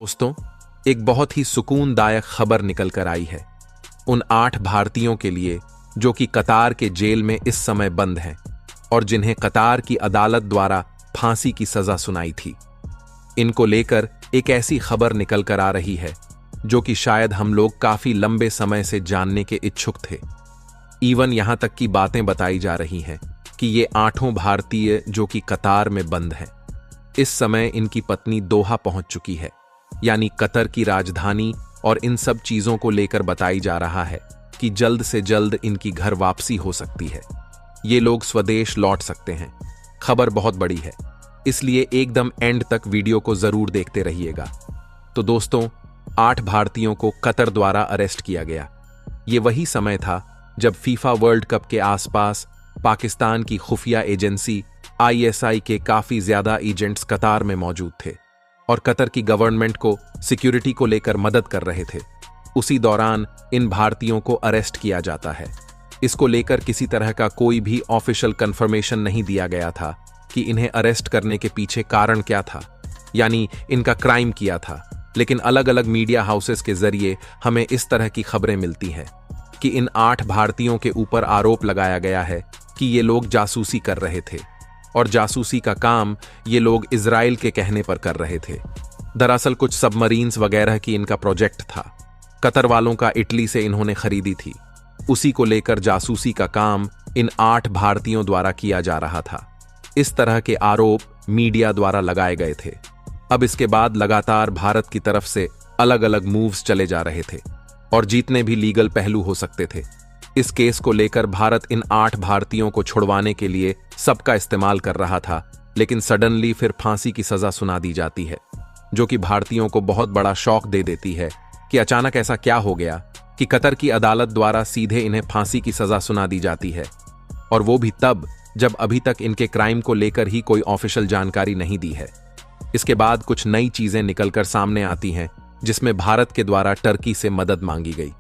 दोस्तों, एक बहुत ही सुकूनदायक खबर निकल कर आई है उन 8 भारतीयों के लिए जो कि कतार के जेल में इस समय बंद हैं और जिन्हें कतार की अदालत द्वारा फांसी की सजा सुनाई थी। इनको लेकर एक ऐसी खबर निकल कर आ रही है जो कि शायद हम लोग काफी लंबे समय से जानने के इच्छुक थे। इवन यहां तक की बातें बताई जा रही हैं कि ये 8 भारतीय जो कि कतार में बंद हैं, इस समय इनकी पत्नी दोहा पहुंच चुकी है, यानी कतर की राजधानी, और इन सब चीजों को लेकर बताई जा रहा है कि जल्द से जल्द इनकी घर वापसी हो सकती है। ये लोग स्वदेश लौट सकते हैं। खबर बहुत बड़ी है, इसलिए एकदम एंड तक वीडियो को जरूर देखते रहिएगा। तो दोस्तों, 8 भारतीयों को कतर द्वारा अरेस्ट किया गया। ये वही समय था जब फीफा वर्ल्ड कप के आसपास पाकिस्तान की खुफिया एजेंसी ISI के काफी ज्यादा एजेंट्स कतार में मौजूद थे और कतर की गवर्नमेंट को सिक्योरिटी को लेकर मदद कर रहे थे। उसी दौरान इन भारतीयों को अरेस्ट किया जाता है। इसको लेकर किसी तरह का कोई भी ऑफिशियल कंफर्मेशन नहीं दिया गया था कि इन्हें अरेस्ट करने के पीछे कारण क्या था, यानी इनका क्राइम किया था। लेकिन अलग अलग मीडिया हाउसेस के जरिए हमें इस तरह की खबरें मिलती हैं कि इन 8 भारतीयों के ऊपर आरोप लगाया गया है कि ये लोग जासूसी कर रहे थे और जासूसी का काम ये लोग इजराइल के कहने पर कर रहे थे। दरअसल कुछ सबमरीन्स वगैरह की इनका प्रोजेक्ट था। कतर वालों का इटली से इन्होंने खरीदी थी। उसी को लेकर जासूसी का काम इन 8 भारतीयों द्वारा किया जा रहा था। इस तरह के आरोप मीडिया द्वारा लगाए गए थे। अब इसके बाद लगातार भारत की तरफ से अलग अलग मूव्स चले जा रहे थे और जितने भी लीगल पहलू हो सकते थे। इस केस को लेकर भारत इन 8 भारतीयों को छुड़वाने के लिए सबका इस्तेमाल कर रहा था, लेकिन सडनली फिर फांसी की सजा सुना दी जाती है, जो कि भारतीयों को बहुत बड़ा शॉक दे देती है कि अचानक ऐसा क्या हो गया कि कतर की अदालत द्वारा सीधे इन्हें फांसी की सजा सुना दी जाती है, और वो भी तब जब अभी तक इनके क्राइम को लेकर ही कोई ऑफिशियल जानकारी नहीं दी है। इसके बाद कुछ नई चीजें निकलकर सामने आती हैं, जिसमें भारत के द्वारा टर्की से मदद मांगी गई,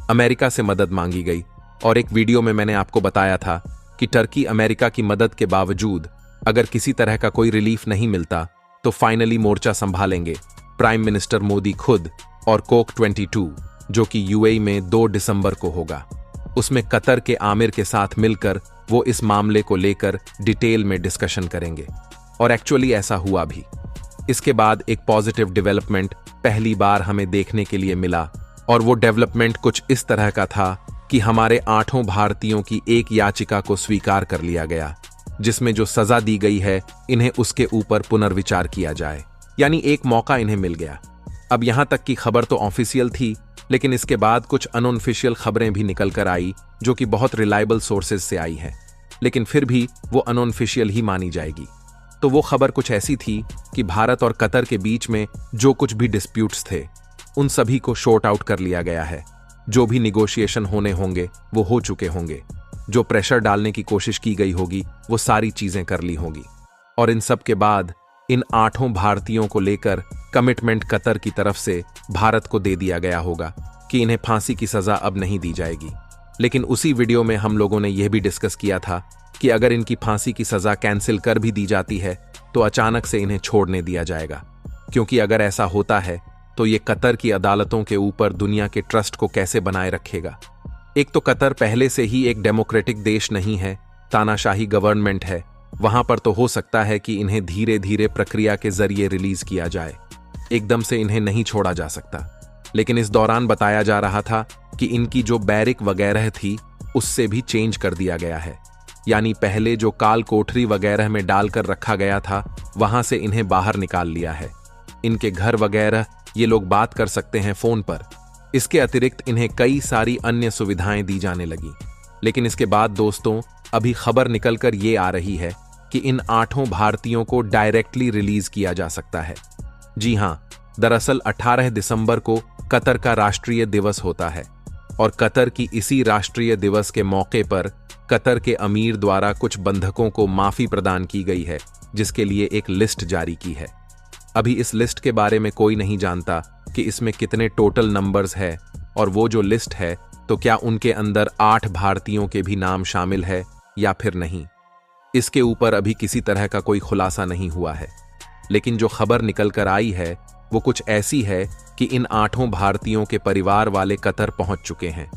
अमेरिका से मदद मांगी गई, और एक वीडियो में मैंने आपको बताया था कि टर्की अमेरिका की मदद के बावजूद अगर किसी तरह का कोई रिलीफ नहीं मिलता तो फाइनली मोर्चा संभालेंगे प्राइम मिनिस्टर मोदी खुद और कोक 22, जो कि UAE में 2 दिसंबर को होगा। उसमें कतर के आमिर के साथ मिलकर वो इस मामले को लेकर डिटेल में डिस्कशन करेंगे, और एक्चुअली ऐसा हुआ भी। इसके बाद एक पॉजिटिव डेवलपमेंट पहली बार हमें देखने के लिए मिला, और वो डेवलपमेंट कुछ इस तरह का था कि हमारे 8 भारतीयों की एक याचिका को स्वीकार कर लिया गया, जिसमें जो सजा दी गई है इन्हें उसके ऊपर पुनर्विचार किया जाए, यानी एक मौका इन्हें मिल गया। अब यहां तक की खबर तो ऑफिशियल थी, लेकिन इसके बाद कुछ अनऑफिशियल खबरें भी निकल कर आई जो कि बहुत रिलायबल सोर्सेज से आई है, लेकिन फिर भी वो अनऑफिशियल ही मानी जाएगी। तो वो खबर कुछ ऐसी थी कि भारत और कतर के बीच में जो कुछ भी डिस्प्यूट्स थे उन सभी को शॉर्ट आउट कर लिया गया है। जो भी निगोशिएशन होने होंगे वो हो चुके होंगे। जो प्रेशर डालने की कोशिश की गई होगी वो सारी चीजें कर ली होगी, और इन सब के बाद इन 8 भारतीयों को लेकर कमिटमेंट कतर की तरफ से भारत को दे दिया गया होगा कि इन्हें फांसी की सजा अब नहीं दी जाएगी। लेकिन उसी वीडियो में हम लोगों ने यह भी डिस्कस किया था कि अगर इनकी फांसी की सजा कैंसिल कर भी दी जाती है तो अचानक से इन्हें छोड़ने दिया जाएगा, क्योंकि अगर ऐसा होता है तो ये कतर की अदालतों के ऊपर दुनिया के ट्रस्ट को कैसे बनाए रखेगा। एक तो कतर पहले से ही एक डेमोक्रेटिक देश नहीं है, तानाशाही गवर्नमेंट है। वहां पर तो हो सकता है कि इन्हें धीरे धीरे प्रक्रिया के जरिए रिलीज किया जाए, एकदम से इन्हें नहीं छोड़ा जा सकता। लेकिन इस दौरान बताया जा रहा था कि इनकी जो बैरिक वगैरह थी उससे भी चेंज कर दिया गया है, यानी पहले जो काल कोठरी वगैरह में डालकर रखा गया था वहां से इन्हें बाहर निकाल लिया है। इनके घर वगैरह ये लोग बात कर सकते हैं फोन पर। इसके अतिरिक्त इन्हें कई सारी अन्य सुविधाएं दी जाने लगी। लेकिन इसके बाद दोस्तों, अभी खबर निकलकर ये आ रही है कि इन 8 भारतीयों को डायरेक्टली रिलीज किया जा सकता है। जी हां, दरअसल 18 दिसंबर को कतर का राष्ट्रीय दिवस होता है, और कतर की इसी राष्ट्रीय दिवस के मौके पर कतर के अमीर द्वारा कुछ बंधकों को माफी प्रदान की गई है, जिसके लिए एक लिस्ट जारी की है। अभी इस लिस्ट के बारे में कोई नहीं जानता कि इसमें कितने टोटल नंबर्स है, और वो जो लिस्ट है तो क्या उनके अंदर 8 भारतीयों के भी नाम शामिल है या फिर नहीं। इसके ऊपर अभी किसी तरह का कोई खुलासा नहीं हुआ है। लेकिन जो खबर निकल कर आई है वो कुछ ऐसी है कि इन 8 भारतीयों के परिवार वाले कतर पहुंच चुके हैं,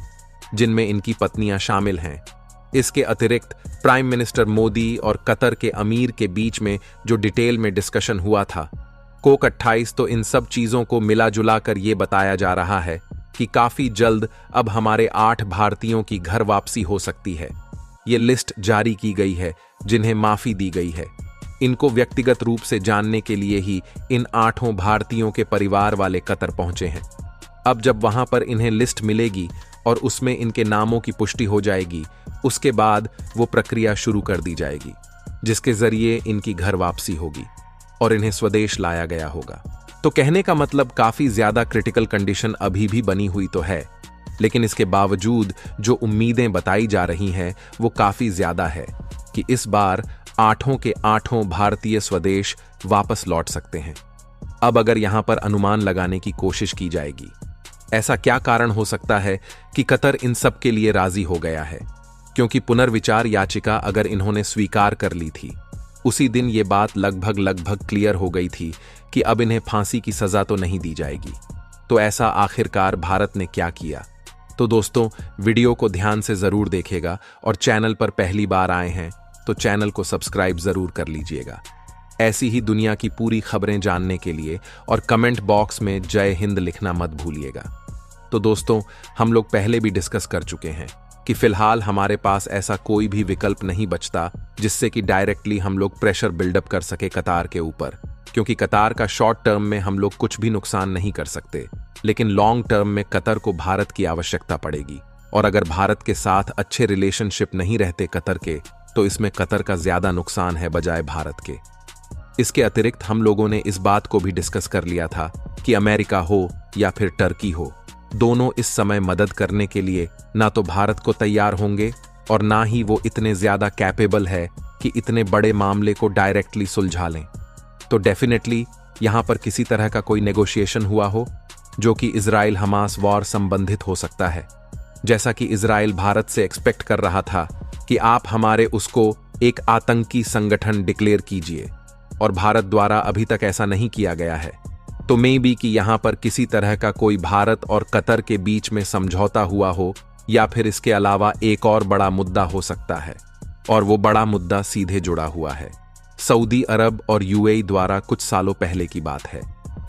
जिनमें इनकी पत्नियां शामिल हैं। इसके अतिरिक्त प्राइम मिनिस्टर मोदी और कतर के अमीर के बीच में जो डिटेल में डिस्कशन हुआ था, कोक 28, तो इन सब चीजों को मिला जुला कर ये बताया जा रहा है कि काफी जल्द अब हमारे 8 भारतीयों की घर वापसी हो सकती है। ये लिस्ट जारी की गई है जिन्हें माफी दी गई है। इनको व्यक्तिगत रूप से जानने के लिए ही इन 8 भारतीयों के परिवार वाले कतर पहुंचे हैं। अब जब वहां पर इन्हें लिस्ट मिलेगी और उसमें इनके नामों की पुष्टि हो जाएगी, उसके बाद वो प्रक्रिया शुरू कर दी जाएगी, जिसके जरिए इनकी घर वापसी होगी और इन्हें स्वदेश लाया गया होगा। तो कहने का मतलब काफी ज्यादा क्रिटिकल कंडीशन अभी भी बनी हुई तो है, लेकिन इसके बावजूद जो उम्मीदें बताई जा रही हैं वो काफी ज्यादा है कि इस बार 8 के 8 भारतीय स्वदेश वापस लौट सकते हैं। अब अगर यहां पर अनुमान लगाने की कोशिश की जाएगी, ऐसा क्या कारण हो सकता है कि कतर इन सब के लिए राजी हो गया है? क्योंकि पुनर्विचार याचिका अगर इन्होंने स्वीकार कर ली थी, उसी दिन ये बात लगभग क्लियर हो गई थी कि अब इन्हें फांसी की सजा तो नहीं दी जाएगी। तो ऐसा आखिरकार भारत ने क्या किया? तो दोस्तों, वीडियो को ध्यान से जरूर देखिएगा और चैनल पर पहली बार आए हैं तो चैनल को सब्सक्राइब जरूर कर लीजिएगा। ऐसी ही दुनिया की पूरी खबरें जानने के लिए और कमेंट बॉक्स में जय हिंद लिखना मत भूलिएगा। तो दोस्तों, हम लोग पहले भी डिस्कस कर चुके हैं कि फिलहाल हमारे पास ऐसा कोई भी विकल्प नहीं बचता जिससे कि डायरेक्टली हम लोग प्रेशर बिल्डअप कर सके कतार के ऊपर, क्योंकि कतार का शॉर्ट टर्म में हम लोग कुछ भी नुकसान नहीं कर सकते, लेकिन लॉन्ग टर्म में कतर को भारत की आवश्यकता पड़ेगी। और अगर भारत के साथ अच्छे रिलेशनशिप नहीं रहते कतर के, तो इसमें कतर का ज्यादा नुकसान है बजाय भारत के। इसके अतिरिक्त हम लोगों ने इस बात को भी डिस्कस कर लिया था कि अमेरिका हो या फिर टर्की हो, दोनों इस समय मदद करने के लिए ना तो भारत को तैयार होंगे और ना ही वो इतने ज्यादा कैपेबल है कि इतने बड़े मामले को डायरेक्टली सुलझा लें। तो डेफिनेटली यहां पर किसी तरह का कोई नेगोशिएशन हुआ हो जो कि इजराइल हमास वॉर संबंधित हो सकता है, जैसा कि इजराइल भारत से एक्सपेक्ट कर रहा था कि आप हमारे उसको एक आतंकी संगठन डिक्लेयर कीजिए, और भारत द्वारा अभी तक ऐसा नहीं किया गया है। तो मे बी कि यहां पर किसी तरह का कोई भारत और कतर के बीच में समझौता हुआ हो, या फिर इसके अलावा एक और बड़ा मुद्दा हो सकता है, और वो बड़ा मुद्दा सीधे जुड़ा हुआ है सऊदी अरब और यूएई द्वारा। कुछ सालों पहले की बात है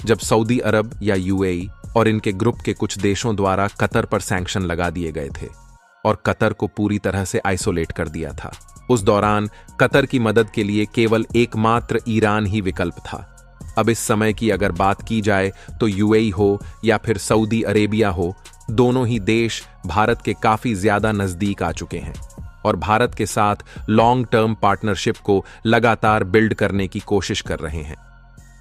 जब सऊदी अरब या यूएई और इनके ग्रुप के कुछ देशों द्वारा कतर पर सैंक्शन लगा दिए गए थे और कतर को पूरी तरह से आइसोलेट कर दिया था। उस दौरान कतर की मदद के लिए केवल एकमात्र ईरान ही विकल्प था। अब इस समय की अगर बात की जाए तो यूएई हो या फिर सऊदी अरेबिया हो, दोनों ही देश भारत के काफी ज्यादा नजदीक आ चुके हैं और भारत के साथ लॉन्ग टर्म पार्टनरशिप को लगातार बिल्ड करने की कोशिश कर रहे हैं।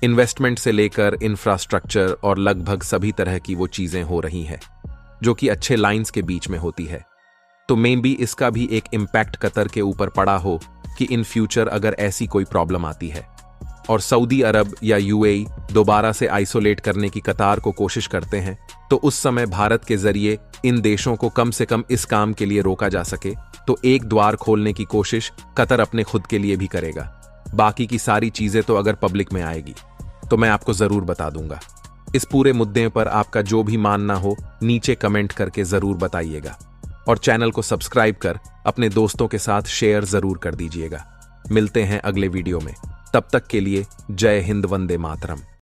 इन्वेस्टमेंट से लेकर इंफ्रास्ट्रक्चर और लगभग सभी तरह की वो चीजें हो रही हैं जो कि अच्छे लाइंस के बीच में होती है। तो मे बी इसका भी एक इम्पैक्ट कतर के ऊपर पड़ा हो कि इन फ्यूचर अगर ऐसी कोई प्रॉब्लम आती है और सऊदी अरब या यूएई दोबारा से आइसोलेट करने की कतार को कोशिश करते हैं, तो उस समय भारत के जरिए इन देशों को कम से कम इस काम के लिए रोका जा सके। तो एक द्वार खोलने की कोशिश कतर अपने खुद के लिए भी करेगा। बाकी की सारी चीजें तो अगर पब्लिक में आएगी तो मैं आपको जरूर बता दूंगा। इस पूरे मुद्दे पर आपका जो भी मानना हो नीचे कमेंट करके जरूर बताइएगा और चैनल को सब्सक्राइब कर अपने दोस्तों के साथ शेयर जरूर कर दीजिएगा। मिलते हैं अगले वीडियो में, तब तक के लिए जय हिंद, वंदे मातरम।